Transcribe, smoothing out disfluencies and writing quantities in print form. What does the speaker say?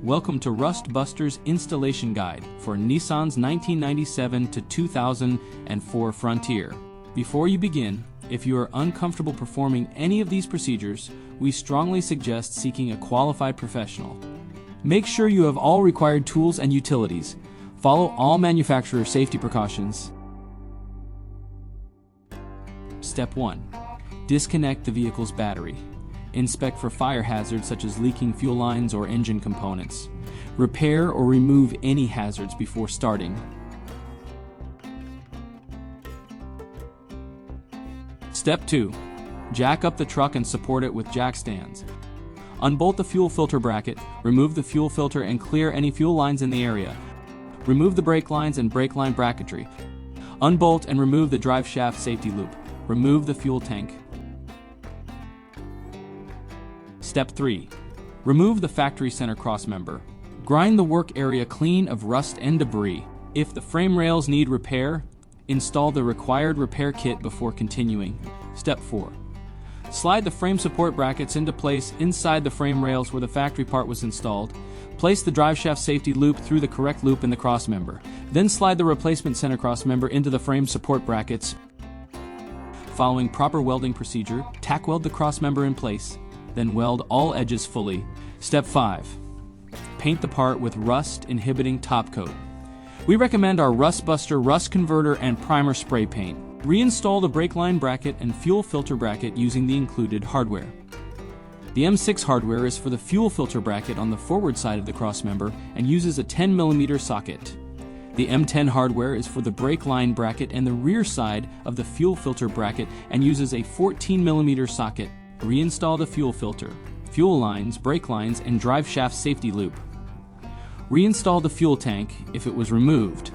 Welcome to Rust Buster's installation guide for Nissan's 1997 to 2004 Frontier. Before you begin, if you are uncomfortable performing any of these procedures, we strongly suggest seeking a qualified professional. Make sure you have all required tools and utilities. Follow all manufacturer safety precautions. Step 1. Disconnect the vehicle's battery. Inspect for fire hazards such as leaking fuel lines or engine components. Repair or remove any hazards before starting. Step 2. Jack up the truck and support it with jack stands. Unbolt the fuel filter bracket, remove the fuel filter and clear any fuel lines in the area. Remove the brake lines and brake line bracketry. Unbolt and remove the drive shaft safety loop. Remove the fuel tank. Step 3. Remove the factory center crossmember. Grind the work area clean of rust and debris. If the frame rails need repair, install the required repair kit before continuing. Step 4. Slide the frame support brackets into place inside the frame rails where the factory part was installed. Place the drive shaft safety loop through the correct loop in the crossmember. Then slide the replacement center crossmember into the frame support brackets. Following proper welding procedure, tack weld the crossmember in place. Then weld all edges fully. Step 5. Paint the part with rust-inhibiting top coat. We recommend our Rust Buster Rust Converter and Primer Spray Paint. Reinstall the brake line bracket and fuel filter bracket using the included hardware. The M6 hardware is for the fuel filter bracket on the forward side of the crossmember and uses a 10mm socket. The M10 hardware is for the brake line bracket and the rear side of the fuel filter bracket and uses a 14mm socket. Reinstall the fuel filter, fuel lines, brake lines, and drive shaft safety loop. Reinstall the fuel tank if it was removed.